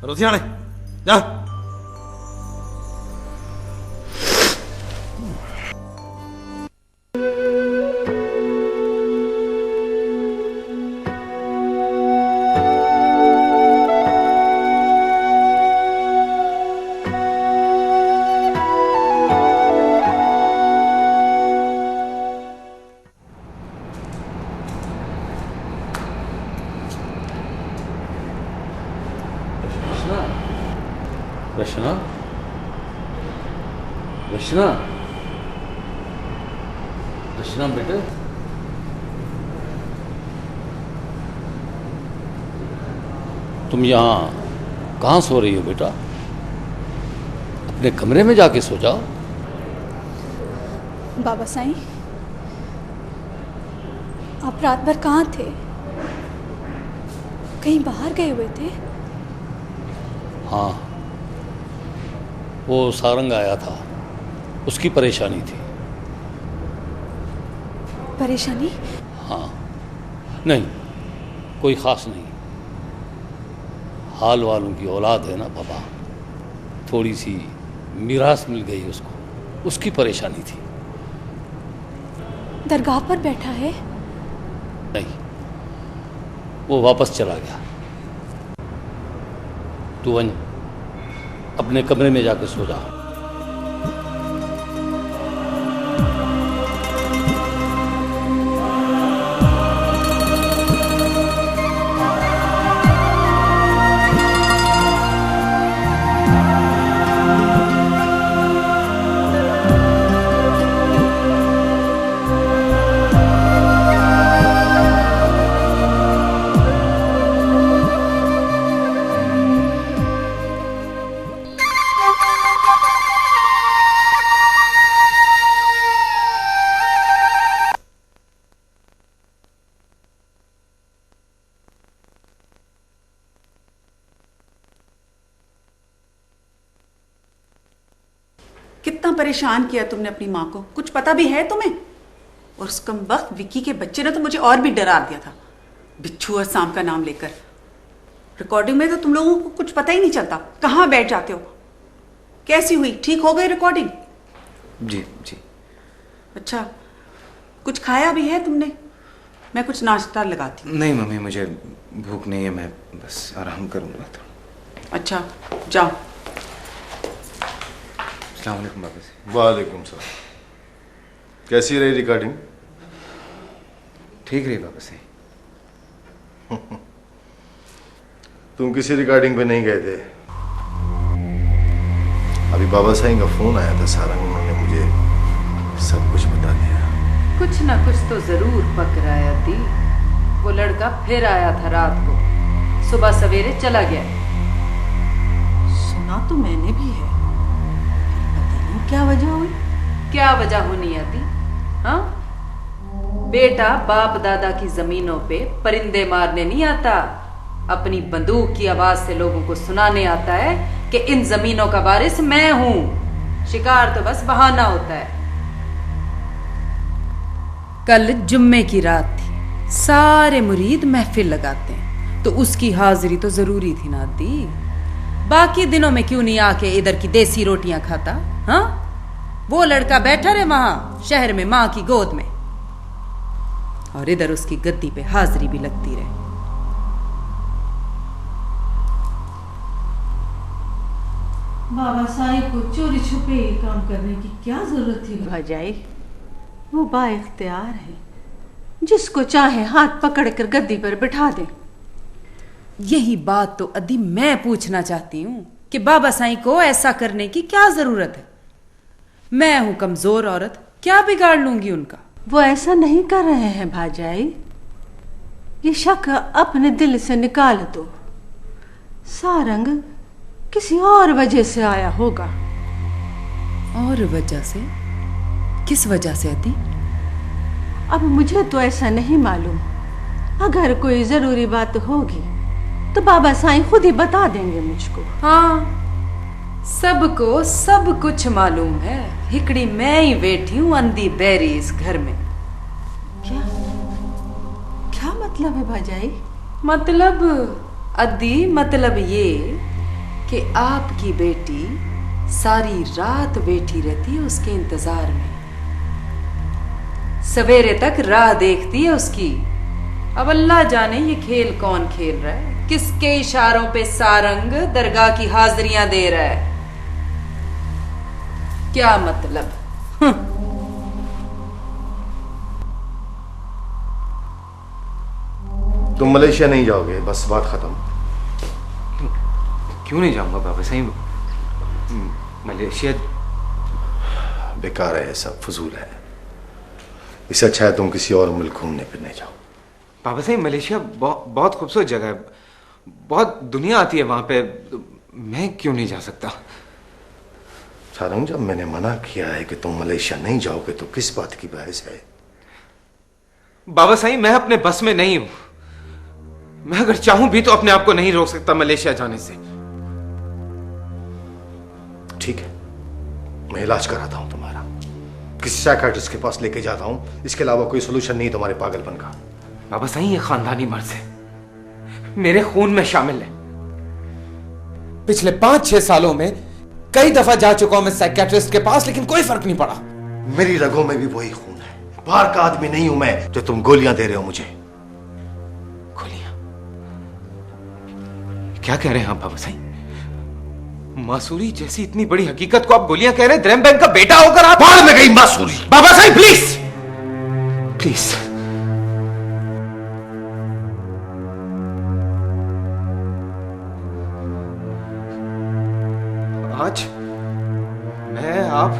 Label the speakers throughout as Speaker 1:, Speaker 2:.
Speaker 1: रोथियाने जा।
Speaker 2: रचना, रचना, रचना बेटे, तुम यहाँ कहाँ सो रही हो बेटा? अपने कमरे में जाके सो जाओ।
Speaker 3: बाबा साईं, आप रात भर कहाँ थे? कहीं बाहर गए हुए थे?
Speaker 2: हाँ, वो सारंग आया था, उसकी परेशानी थी।
Speaker 3: परेशानी?
Speaker 2: हाँ, नहीं, कोई ख़ास नहीं। हाल वालों की औलाद है ना पापा, थोड़ी सी मिरास मिल गई उसको, उसकी परेशानी थी।
Speaker 3: दरगाह पर बैठा है?
Speaker 2: नहीं, वो वापस चला गया। तू अपने कमरे में जाके सो जा।
Speaker 4: कितना परेशान किया तुमने अपनी माँ को, कुछ पता भी है तुम्हें? और उस कमबख्त विक्की के बच्चे ने तो मुझे और भी डरा दिया था, बिच्छू और सांप का नाम लेकर। रिकॉर्डिंग में तो तुम लोगों को कुछ पता ही नहीं चलता, कहाँ बैठ जाते हो। कैसी हुई, ठीक हो गई रिकॉर्डिंग?
Speaker 5: जी जी।
Speaker 4: अच्छा, कुछ खाया भी है तुमने? मैं कुछ नाश्ता लगाती हूँ।
Speaker 5: नहीं मम्मी, मुझे भूख नहीं है, मैं बस आराम करूँगा थोड़ा।
Speaker 4: अच्छा जाओ।
Speaker 5: अस्सलाम वालेकुम बाबा जी।
Speaker 1: वालेकुम सलाम। कैसी रही रिकॉर्डिंग?
Speaker 5: ठीक रही बाबा जी।
Speaker 1: तुम किसी रिकॉर्डिंग पे नहीं गए थे? अभी बाबा साईं का फोन आया था सारंग, उन्होंने मुझे सब कुछ बता दिया।
Speaker 6: कुछ ना कुछ तो जरूर पकड़ाया थी। वो लड़का फिर आया था रात को, सुबह सवेरे चला गया।
Speaker 4: सुना तो मैंने भी है, पता नहीं क्या वजह हुई।
Speaker 6: क्या वजह होनी आती? हाँ, बेटा बाप दादा की जमीनों पे परिंदे मारने नहीं आता, अपनी बंदूक की आवाज से लोगों को सुनाने आता है कि इन जमीनों का वारिस मैं हूं। शिकार तो बस बहाना होता है। कल जुम्मे की रात थी, सारे मुरीद महफिल लगाते हैं, तो उसकी हाजिरी तो जरूरी थी ना दी। बाकी दिनों में क्यों नहीं आके इधर की देसी रोटियां खाता? हाँ, वो लड़का बैठा रहे वहां शहर में मां की गोद में, और इधर उसकी गद्दी पे हाजिरी भी लगती रहे।
Speaker 7: बाबा साईं को चोरी छुपे ये काम करने की क्या जरूरत थी?
Speaker 8: भजाई, वो बाइख्तियार है, जिसको चाहे हाथ पकड़कर गद्दी पर बिठा दे।
Speaker 6: यही बात तो अदी मैं पूछना चाहती हूँ कि बाबा साईं को ऐसा करने की क्या जरूरत है? मैं हूं कमजोर औरत, क्या बिगाड़ लूंगी उनका?
Speaker 8: वो ऐसा नहीं कर रहे हैं भाजाई, ये शक अपने दिल से निकाल दो। सारंग किसी और वजह से आया होगा।
Speaker 6: और वजह से? किस वजह से अदी?
Speaker 8: अब मुझे तो ऐसा नहीं मालूम, अगर कोई जरूरी बात होगी तो बाबा साईं खुद ही बता देंगे मुझको।
Speaker 6: हाँ, सबको सब कुछ मालूम है, हिकड़ी मैं ही बैठी हूं अंधी बैरी इस घर में।
Speaker 8: क्या क्या मतलब है भाजाई?
Speaker 6: मतलब अदी, मतलब ये कि आपकी बेटी सारी रात बैठी रहती है उसके इंतजार में, सवेरे तक राह देखती है उसकी। अब अल्लाह जाने ये खेल कौन खेल रहा है, किसके इशारों पे सारंग दरगाह की हाजिरियां दे रहा है, क्या मतलब?
Speaker 1: तुम मलेशिया नहीं जाओगे, बस बात खत्म।
Speaker 5: क्यों नहीं जाऊंगा बाबा साईं? मलेशिया
Speaker 1: बेकार है, ये सब फजूल है। इससे अच्छा है तुम किसी और मुल्क घूमने फिरने जाओ।
Speaker 5: बाबा साईं मलेशिया बहुत खूबसूरत जगह है, बहुत दुनिया आती है वहां पे, मैं क्यों नहीं जा सकता?
Speaker 1: सारंग, जब मैंने मना किया है कि तुम मलेशिया नहीं जाओगे तो किस बात की बहस है?
Speaker 5: बाबा साईं मैं अपने बस में नहीं हूं, मैं अगर चाहूं भी तो अपने आप को नहीं रोक सकता मलेशिया जाने से।
Speaker 1: ठीक है, मैं इलाज कराता हूं तुम्हारा, किसी साइकियाट्रिस्ट के पास लेके जाता हूं। इसके अलावा कोई सोल्यूशन नहीं तुम्हारे पागलपन का।
Speaker 5: बाबा साईं ये खानदानी मर्ज है, मेरे खून में शामिल है। पिछले 5-6 सालों में कई दफा जा चुका हूं मैं साइकियाट्रिस्ट के पास, लेकिन कोई फर्क नहीं पड़ा।
Speaker 1: मेरी रगों में भी वही खून है, बाहर का आदमी नहीं हूं मैं जो तुम गोलियां दे रहे हो मुझे।
Speaker 5: गोलियां? क्या कह रहे हैं आप बाबा साईं? मासूरी जैसी इतनी बड़ी हकीकत को आप गोलियां कह रहे हैं? द्रेम बैंक का बेटा होकर आप
Speaker 1: बाहर में गई मासूरी।
Speaker 5: बाबा साईं प्लीज प्लीज, आज मैं आप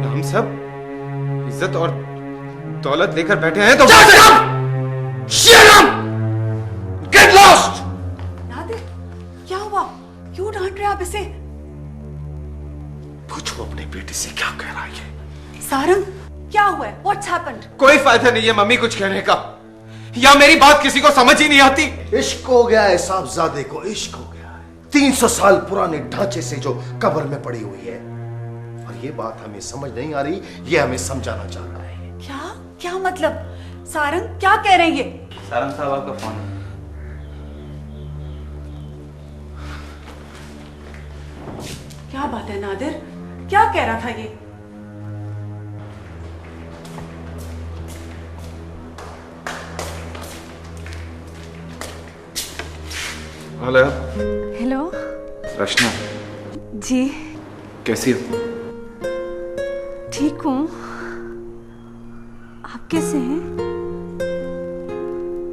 Speaker 5: हम सब इज्जत और दौलत लेकर बैठे हैं तो
Speaker 1: गेट लॉस्ट।
Speaker 4: नादिर, क्या हुआ? क्यों डांट रहे आप इसे?
Speaker 1: पूछो अपने बेटे से क्या कह रहा है।
Speaker 4: सारंग, क्या हुआ है? What's happened?
Speaker 5: कोई फायदा नहीं है मम्मी कुछ कहने का, या मेरी बात किसी को समझ ही नहीं आती।
Speaker 1: इश्क हो गया है साहबजादे को, इश्क हो गया है 300 साल पुराने ढांचे से जो कब्र में पड़ी हुई है। और ये बात हमें समझ नहीं आ रही, ये हमें समझाना चाह रहा है।
Speaker 4: क्या क्या मतलब? सारंग क्या कह रहे हैं ये?
Speaker 5: सारंग साहब आपका फोन है।
Speaker 4: क्या बात है नादिर, क्या कह रहा था ये?
Speaker 5: हेलो।
Speaker 3: हेलो।
Speaker 5: रचना
Speaker 3: जी
Speaker 5: कैसी हो?
Speaker 3: ठीक हूँ, आप कैसे हैं?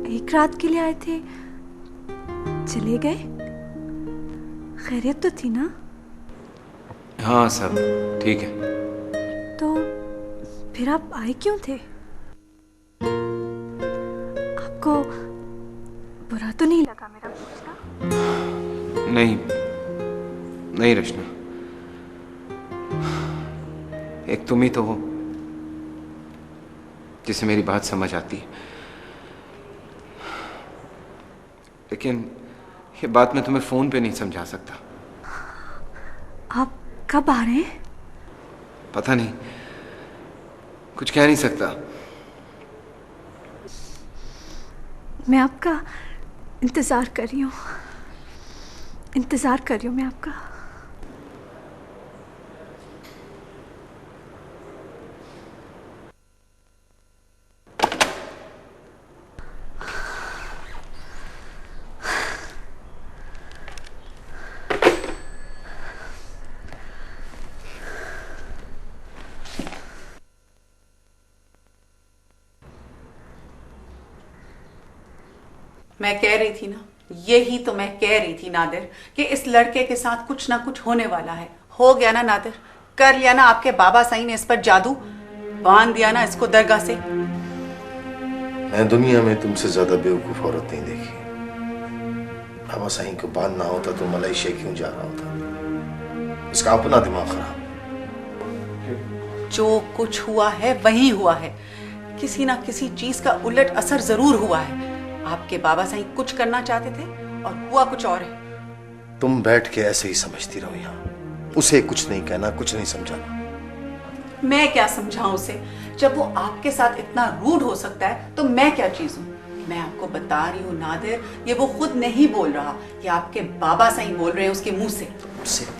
Speaker 3: एक रात के लिए आए थे, चले गए? खैरियत तो थी ना?
Speaker 5: हाँ सब ठीक है।
Speaker 3: तो फिर आप आए क्यों थे? आपको बुरा तो नहीं लगा मेरा पूछना?
Speaker 5: नहीं नहीं रचना, एक तुम ही तो हो जिसे मेरी बात समझ आती है, लेकिन ये बात मैं तुम्हें फोन पे नहीं समझा सकता।
Speaker 3: आप कब आ रहे हैं?
Speaker 5: पता नहीं, कुछ कह नहीं सकता।
Speaker 3: मैं आपका इंतजार कर रही हूँ, इंतजार कर रही हूँ मैं आपका।
Speaker 4: मैं कह रही थी ना, यही तो मैं कह रही थी नादिर, कि इस लड़के के साथ कुछ ना कुछ होने वाला है। हो गया ना नादिर, कर लिया ना आपके बाबा साईं ने इस पर जादू, बांध दिया ना इसको दरगाह से।
Speaker 1: मैं दुनिया में तुमसे ज्यादा बेवकूफ औरत नहीं देखी। बाबा साईं को बांधना होता तो मलेशिया क्यों जा रहा होता? इसका अपना दिमाग खराब।
Speaker 4: जो कुछ हुआ है वही हुआ है, किसी ना किसी चीज का उलट असर जरूर हुआ है। आपके बाबा साईं कुछ करना चाहते थे और हुआ कुछ और है।
Speaker 1: तुम बैठ के ऐसे ही समझती रहो यहाँ, उसे कुछ नहीं कहना, कुछ नहीं समझाना।
Speaker 4: मैं क्या समझाऊं उसे? जब वो आपके साथ इतना रूड हो सकता है तो मैं क्या चीज हूं? मैं आपको बता रही हूँ नादिर, ये वो खुद नहीं बोल रहा, ये आपके बाबा सही बोल रहे हैं उसके मुंह से।